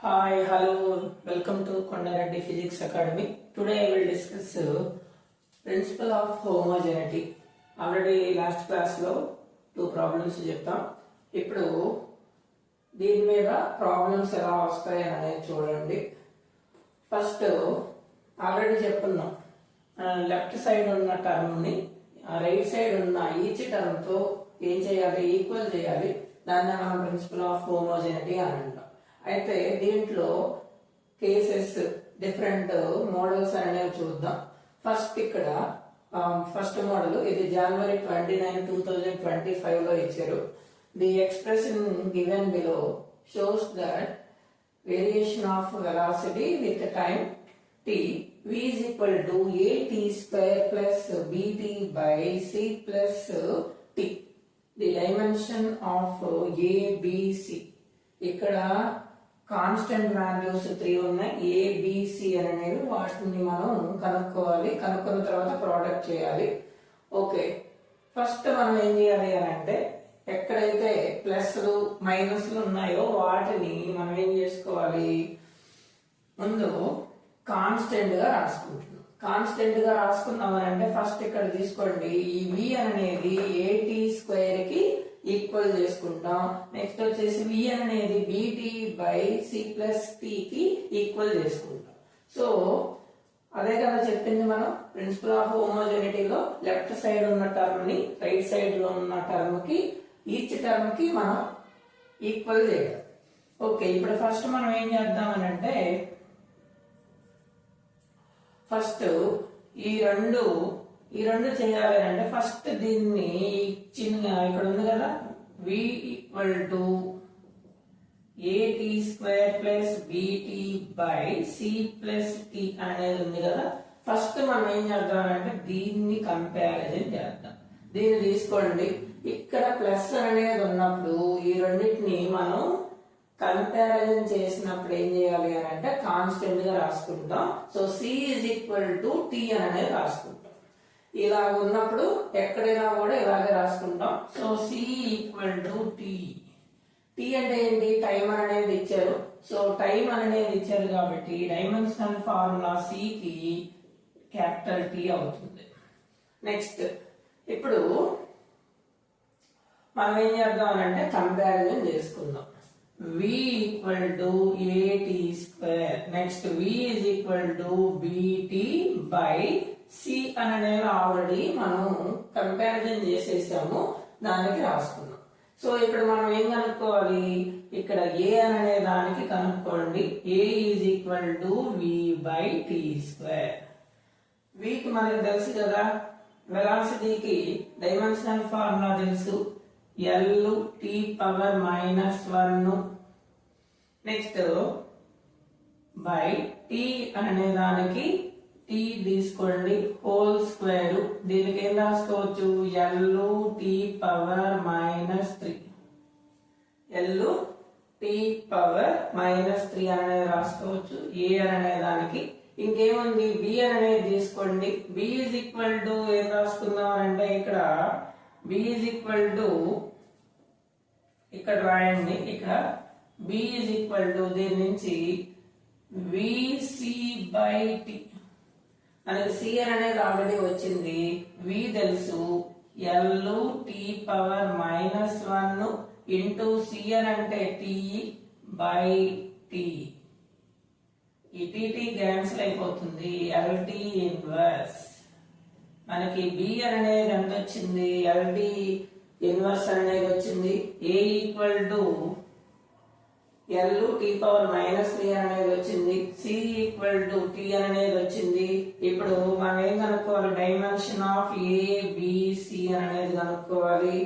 Hi, hello, welcome to Kondareddy Physics Academy. Today I will discuss principle of homogeneity. Already last class లో 2 problems చెప్తాం. ఇప్పుడు దీని మీద problems ఎలా వస్తాయి అనేది చూడండి. ఫస్ట్ ఆల్రెడీ చెప్పుకున్నాం, లెఫ్ట్ సైడ్ ఉన్న టర్మ్ ని రైట్ సైడ్ ఉన్న ఈచ్ టర్మ్ తో ఏం చేయాలి, ఈక్వల్ చేయాలి. దాన్ని మనం ప్రిన్సిపల్ ఆఫ్ హోమోజెనిటీ అని అంటాం. అయితే దీంట్లో కేసెస్ డిఫరెంట్ మోడల్స్ అనేవి చూద్దాం. ఫస్ట్ ఇక్కడ ఫస్ట్ మోడల్ ఇది January 29, 2025 లో ఇచ్చారు. The expression given below shows that variation of velocity with time t v is equal to at square plus bt by c plus t. The dimension of a b c. ఇక్కడ constant values 3 ఉన్నాయి. ఏ BC అనేవి వాటిని మనం కనుక్కోవాలి. కనుక్కున్న తర్వాత product చేయాలి. Okay, first మనం ఏం చేయాలి అని అంటే ఎక్కడైతే ప్లస్లు మైనస్లు ఉన్నాయో వాటిని మనం ఏం చేసుకోవాలి, ముందు కాన్స్టెంట్ గా రాసుకుంటున్నాం. కాన్స్టెంట్ గా రాసుకున్నాం అని అంటే ఫస్ట్ ఇక్కడ తీసుకోండి, ఈ వి అనేది ఏటీ స్క్వేర్ కి ఈక్వల్ చేసుకుంటాం. నెక్స్ట్ వచ్చేసి వి అనేది బిటి బై సి ప్లస్ టి కి ఈక్వల్ చేసుకుంటాం. సో అదే కదా చెప్పింది మనం ప్రిన్సిపల్ ఆఫ్ హోమోజెనిటీలో లెఫ్ట్ సైడ్ ఉన్న టర్మ్ ని రైట్ సైడ్ లో ఉన్న టర్మ్ కి ఈచ్ టర్మ్ కి మనం ఈక్వల్ చేయాలి. ఓకే, ఇప్పుడు ఫస్ట్ మనం ఏం చేద్దాం అని అంటే ఫస్ట్ ఈ రెండు చేయాలి అంటే ఫస్ట్ దీన్ని చిన్న ఇక్కడ ఉంది కదా, v equal to A T square plus B T by C plus T అనేది ఉంది కదా. ఫస్ట్ మనం ఏం చేద్దామంటే దీన్ని కంపారిజన్ చేద్దాం. దీన్ని తీసుకోండి, ఇక్కడ ప్లస్ అనేది ఉన్నప్పుడు ఈ రెండింటిని మనం కంపారిజన్ చేసినప్పుడు ఏం చేయాలి అని అంటే కాన్స్టెంట్ గా రాసుకుంటాం. So C is equal to T అనేది రాసుకుంటాం. ఇలా ఉన్నప్పుడు ఎక్కడైనా కూడా ఇలాగే రాసుకుంటాం. So C equal to T. T అంటే ఏంటి, టైం అనేది ఇచ్చారు. సో టైం అనేది ఇచ్చారు కాబట్టి డైమెన్షనల్ ఫార్ములా సి కి క్యాపిటల్ టి అవుతుంది. నెక్స్ట్ ఇప్పుడు మనం ఏం చేద్దాం అంటే కంపారిజన్ చేసుకుందాం. v equal to A T square, next v is equal to B T by C అనేది ఆల్రెడీ మనం కంపారిజన్ చేసేసాము, దానికి రాసుకున్నాం. సో ఇక్కడ మనం ఏం కనుక్కోవాలి, ఇక్కడ ఏ అనే దానికి కనుక్కోండి. A is equal to V by T square. వీకి మనకు తెలుసు కదా, వెలాసిటీకి డైమెన్షనల్ ఫార్ములా తెలుసు, L T power -1. Next by T అనే దానికి టీ తీసుకోండి హోల్ స్క్వేర్. దీనికి ఏం రాసుకోవచ్చు, L T power -3. L T power -3 అనేది రాసుకోవచ్చు. ఏ అనే దానికి ఇంకేముంది, బి అనేది తీసుకోండి. బి ఈజ్ ఈక్వల్ టు ఏం రాసుకుందాం అంటే ఇక్కడ బి ఈజ్ ఈక్వల్ టు ఇక్కడ రాయండి. ఇక్కడ బి ఈజ్ ఈక్వల్ టు దీని నుంచి విసి బై టి అనేది సి అనేది ఆల్రెడీ వచ్చింది, వి తెలుసు, L T power -1 into C అంటే టీ బై టీ. ఈ టీ క్యాన్సిల్ అయిపోతుంది, ఎల్టీ ఇన్వర్స్. మనకి బి అనేది ఎంత వచ్చింది, ఎల్టీ ఇన్వర్స్ అనేది వచ్చింది. A equal to L T power -3 అనేది వచ్చింది, సి ఈక్వల్ టు టీ అనేది వచ్చింది. ఇప్పుడు మనం ఏం కనుక్కోవాలి, డైమెన్షన్ ఆఫ్ ఏబిసి అనేది కనుక్కోవాలి.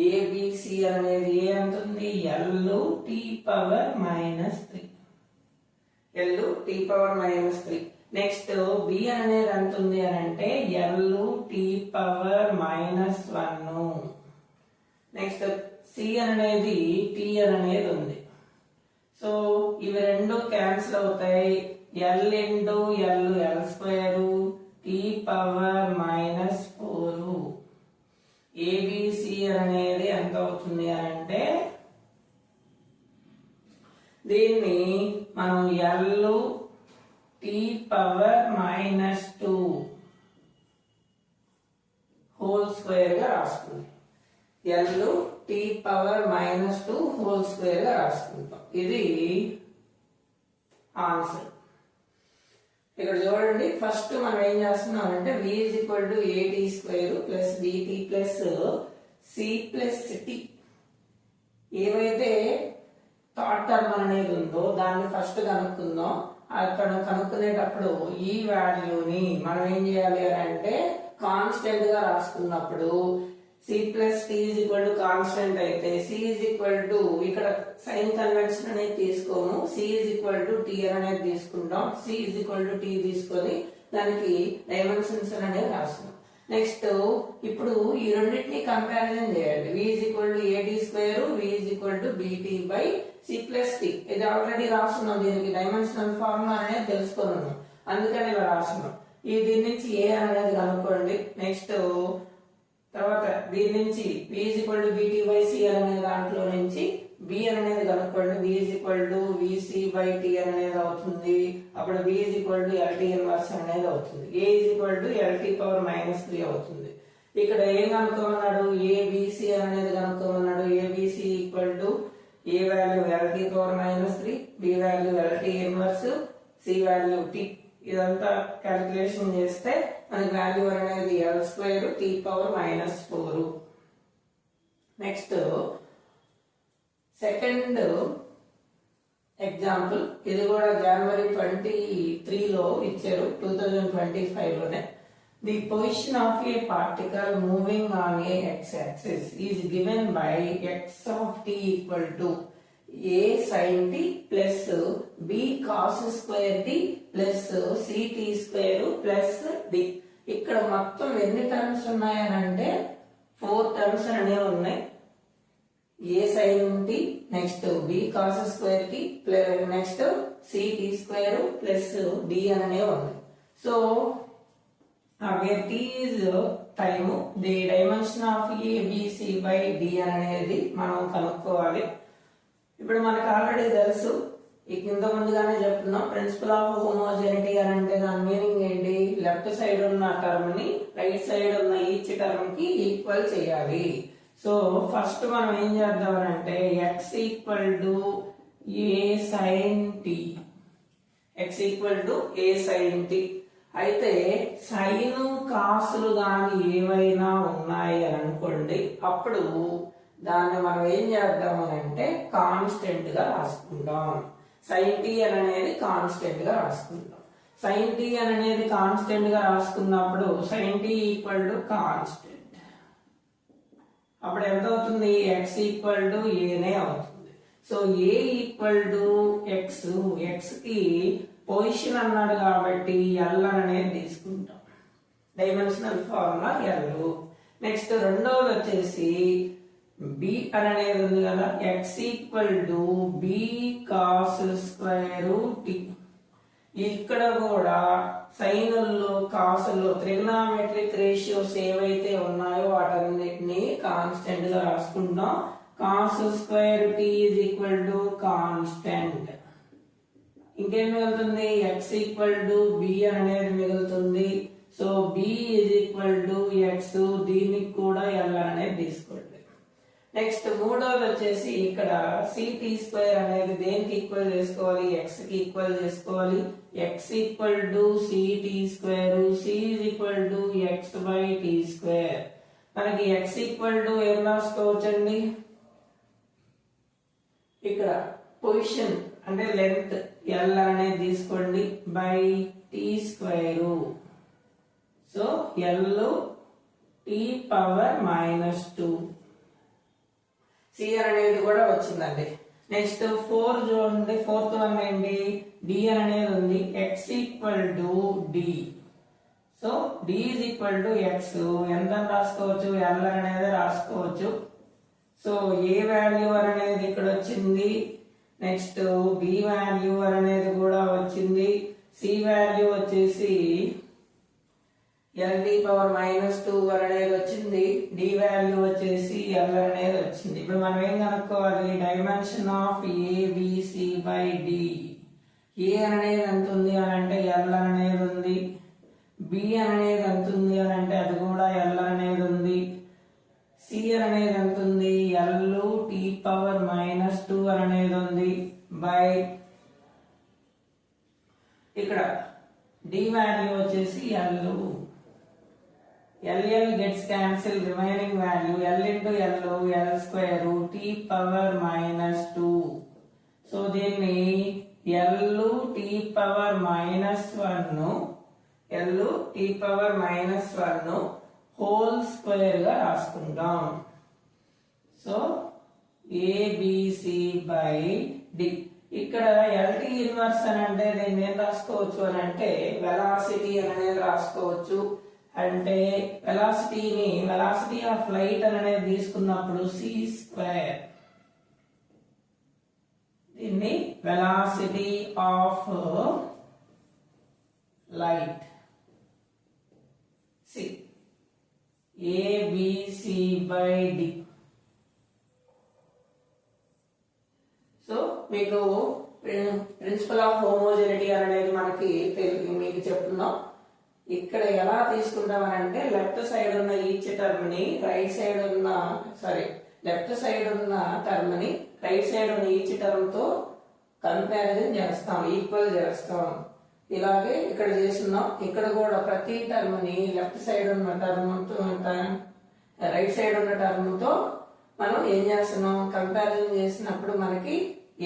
ఏబిసి అనేది ఏ ఎంత ఉంది, L T power -3. L T power -3. Next B అనేది ఎంత ఉంది అని అంటే L T power -1. Next C అనేది టీ అనేది ఉంది. సో ఇవి రెండు క్యాన్సిల్ అవుతాయి. L into L square T power -4. ABC అనేది ఎంత అవుతుంది అంటే దీన్ని మనం L t power -2 whole square గా రాసుకుంటాం. L t power -2 whole square గా రాసుకుంటాం. ఇది ఆన్సర్. ఇక్కడ చూడండి, ఫస్ట్ మనం ఏం చేస్తున్నాం అంటే v = at² + bt + c + t. ఏవైతే థర్డ్ టర్మ్ అనేది ఉందో దాన్ని ఫస్ట్ కనుక్కుందాం. అక్కడ కనుక్కునేటప్పుడు ఈ వాల్యూని మనం ఏం చేయాలి అంటే కాన్స్టెంట్ గా రాసుకున్నప్పుడు c + t కాన్స్టెంట్ అయితే c ఇక్కడ సైన్ కన్వెన్షన్ అనేది తీసుకోము, c t అనేది తీసుకుంటాం. c t తీసుకొని దానికి డైమెన్షన్స్ అనేది రాస్తున్నాం. నెక్స్ట్ ఇప్పుడు ఈ రెండింటిని కంపారిజన్ చేయాలి. v at², v bt c + t. ఇది ఆల్రెడీ రాస్తున్నాం, దీనికి డైమెన్షనల్ ఫార్ములా అనేది తెలుసుకున్నాం, అందుకని ఇలా రాస్తున్నాం. దీని నుంచి a అనేది కనుక్కోండి. నెక్స్ట్ తర్వాత దీని నుంచి v bt c అనే దాంట్లో నుంచి b అనేది కనుక్కోండి. v vc/t అనేది అవుతుంది. అప్పుడు v LT ఇన్వర్స్ అనేది అవుతుంది. a LT పవర్ -3 అవుతుంది. ఇక్కడ ఏం కనుక్కోమన్నాడు, abc అనేది కనుక్కోమన్నాడు. abc a value LT power -3, b value LT inverse, c value t. ఇదంతా క్యాలిక్యులేషన్ చేస్తే మనకి వాల్యూ అనేది L² t power -4. Next second example, ఇది కూడా January 23 లో ఇచ్చారు, 2025 లోనే. The position of A particle moving on a x-axis is given by x of t = a sin t plus b cos² t plus ct² plus d. ఇక్కడ మొత్తం ఎన్ని terms ఉన్నాయనంటే 4 terms అనేవి ఉన్నాయి. a sin t, next b cos² t, next ct² plus d అనేవి ఉన్నాయి. So where t is time, the dimension of a b c by d అనేది మనం కనుక్కోవాలి. ఇప్పుడు మనకు ఆల్రెడీ తెలుసు, ఈ కింద ముందుగానే చెప్తున్నాం, ప్రిన్సిపల్ ఆఫ్ హోమోజెనిటీ అని అంటే దాని మీనింగ్ ఏంటి, లెఫ్ట్ సైడ్ ఉన్న టర్మ్ ని రైట్ సైడ్ ఉన్న ఈచ్ టర్మ్ కి ఈక్వల్ చేయాలి. సో ఫస్ట్ మనం ఏం చేద్దాం అంటే x a sin t, x a sin t. అయితే సైన్ కాసులు గాని ఏవైనా ఉన్నాయి అని అనుకోండి, అప్పుడు దాన్ని మనం ఏం చేద్దాం అంటే కాన్స్టెంట్ గా రాసుకుంటాం. sin t అనేది కాన్స్టెంట్ గా రాసుకుంటాం. sin t అనేది కాన్స్టెంట్ గా రాసుకున్నప్పుడు sin t కాన్స్టెంట్. అప్పుడు ఎంత అవుతుంది, x a నే అవుతుంది. సో a x కి పొజిషన్ అన్నాడు కాబట్టి L అనేది తీసుకుంటాం, డైమెన్షనల్ ఫార్ములా L. నెక్స్ట్ రెండవది వచ్చేసి b అనేది ఉంది కదా, x b cos² t. ఇక్కడ కూడా సైనుల్లో కాసుల్లో ట్రిగ్నామెట్రిక్ రేషియోస్ ఏవైతే ఉన్నాయో వాటన్నిటిని కాన్స్టెంట్ గా రాసుకుంటాం. cos² t constant. ఇంకేం మిగులుతుంది, x b అనేది మిగులుతుంది. సో b x, దీనికి కూడా L అనేది తీసుకోండి. నెక్స్ట్ మూడోది వచ్చేసి ఇక్కడ ct² అనేది దేనికి ఈక్వల్ చేసుకోవాలి, x కి ఈక్వల్ చేసుకోవాలి. x ct², c x/t². మనకి x ఏం రాసుకోవచ్చండి, ఇక్కడ పొజిషన్ అంటే లెంత్ L అనేది తీసుకోండి by t². So L t power -2. c అనేది కూడా వచ్చిందండి. నెక్స్ట్ 4 చూడండి, ఫోర్త్ వన్ ఏంటి, d అనేది ఉంది, x d. So d x ఎంత రాసుకోవచ్చు, L అనేది రాసుకోవచ్చు. సో a వాల్యూ అనేది ఇక్కడ వచ్చింది, నెక్స్ట్ b వాల్యూ అనేది కూడా వచ్చింది, c వాల్యూ వచ్చేసి LT పవర్ -2 అనేది వచ్చింది, d వాల్యూ వచ్చేసి L అనేది వచ్చింది. ఇప్పుడు మనం ఏం కనుక్కోవాలి, dimension of a b c by by D. A అనేది ఎంత ఉంది అని అంటే ఎల్ అనేది ఉంది, బి అనేది ఎంత ఉంది అని అంటే అది కూడా ఎల్ అనేది ఉంది, సి అనేది ఎంత ఉంది ఎల్ టీ పవర్ మైనస్ 2 అనేది ఉంది బై ఇక్కడ డి వాల్యూ వచ్చేసి L. L gets cancel, remaining value L into L square T power minus 2. So దీన్ని L T power minus 1 L T power minus 1 whole square గా రాసుకుంటాం. So ABC by D. ఇక్కడ L T inverse అని అంటే దీన్ని ఏం రాసుకోవచ్చు అని అంటే వెలాసిటీ అనేది రాసుకోవచ్చు. అంటే వెలాసిటీ ఆఫ్ లైట్ అనేది తీసుకున్నప్పుడు సి స్క్వేర్, దీన్ని velocity of light C ABC by D. So మీకు ప్రిన్సిపల్ ఆఫ్ హోమోజెనిటీ అనేది మనకి మీకు చెప్తున్నాం. ఇక్కడ ఎలా తీసుకుంటామనంటే లెఫ్ట్ సైడ్ ఉన్న ఈచ్ టర్మ్ ని రైట్ సైడ్ ఉన్న లెఫ్ట్ సైడ్ ఉన్న టర్మ్ ని రైట్ సైడ్ ఉన్న ఈచ్ టర్మ్ తో కంపారిజన్ చేస్తాం, ఈక్వల్ చేస్తాం. ఇలాగే ఇక్కడ చేస్తున్నాం. ఇక్కడ కూడా ప్రతి టర్మ్ ని లెఫ్ట్ సైడ్ ఉన్న టర్మ్ రైట్ సైడ్ ఉన్న టర్మ్ తో మనం ఏం చేస్తున్నాం, కంపారిజన్ చేసినప్పుడు మనకి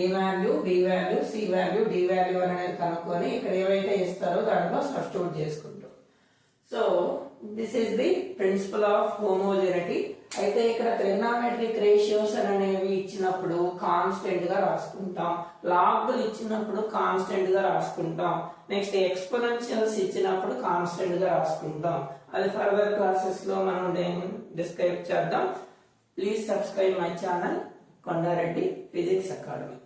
A value, B value, C value, D value అనేది కనుక్కొని ఇక్కడ ఏవైతే ఇస్తారో దాంట్లో సబ్స్టిట్యూట్ చేసుకుంటాం. So this is the principle of homogeneity. అయితే ఇక్కడ ట్రిగ్నామెట్రిక్ రేషియోస్ అనేవి ఇచ్చినప్పుడు కాన్స్టెంట్ గా రాసుకుంటాం, లాగ్లు ఇచ్చినప్పుడు కాన్స్టెంట్ గా రాసుకుంటాం, నెక్స్ట్ ఎక్స్పోనెన్షియల్స్ ఇచ్చినప్పుడు కాన్స్టెంట్ గా రాసుకుంటాం. అది ఫర్దర్ క్లాసెస్ లో మనం డిస్క్రైబ్ చేద్దాం. Please subscribe my channel Kondareddy physics academy.